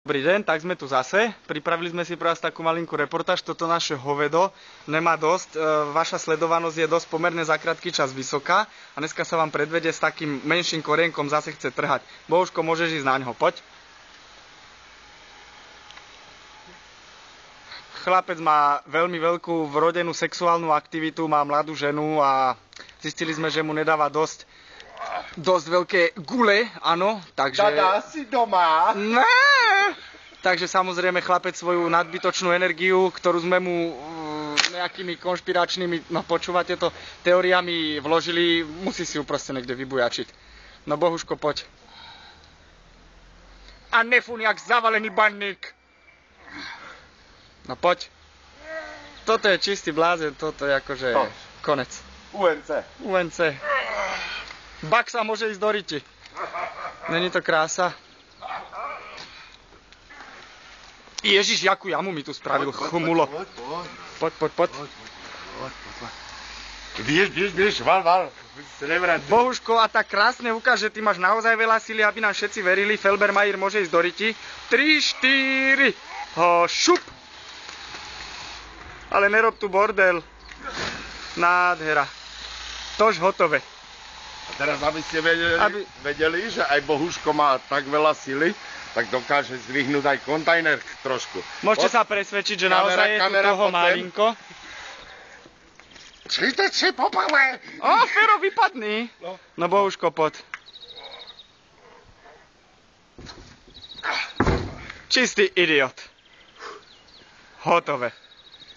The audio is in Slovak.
Dobrý deň, tak sme tu zase. Pripravili sme si pre vás takú malinkú reportáž. Toto naše hovedo nemá dosť. Vaša sledovanosť je dosť pomerne za krátky čas vysoká. A dneska sa vám predvede s takým menším korienkom, zase chce trhať. Bohuško, môžeš ísť naňho, poď. Chlapec má veľmi veľkú vrodenú sexuálnu aktivitu, má mladú ženu a zistili sme, že mu nedáva dosť veľké gule, áno, takže... Dada, si doma? Ne! Takže samozrejme chlapec svoju nadbytočnú energiu, ktorú sme mu nejakými konšpiračnými, no počúvate to, teóriami vložili, musí si ju proste niekde vybujačiť. No Bohuško, poď. A nefún jak zavalený baník. No poď. Toto je čistý blázen, toto je akože konec. UNC. Baxa môže ísť do riti. Není to krása? Ježiš, jakú jamu mi tu spravil, chmulo. Poď. Biež, val. Bohuško, a tak krásne ukáž, že ty máš naozaj veľa síly, aby nám všetci verili. Felbermajer môže ísť do riti. 3, 4. Šup. Ale nerob tu bordel. Nádhera. Tož hotové. A teraz, aby ste vedeli, že aj Bohuško má tak veľa sily, tak dokáže zdvihnúť aj kontajner trošku. Môžete sa presvedčiť, že naozaj je tu toho malinko. Či poprvé. Fero, vypadni. No Bohuško, poď. Čistý idiot. Hotové.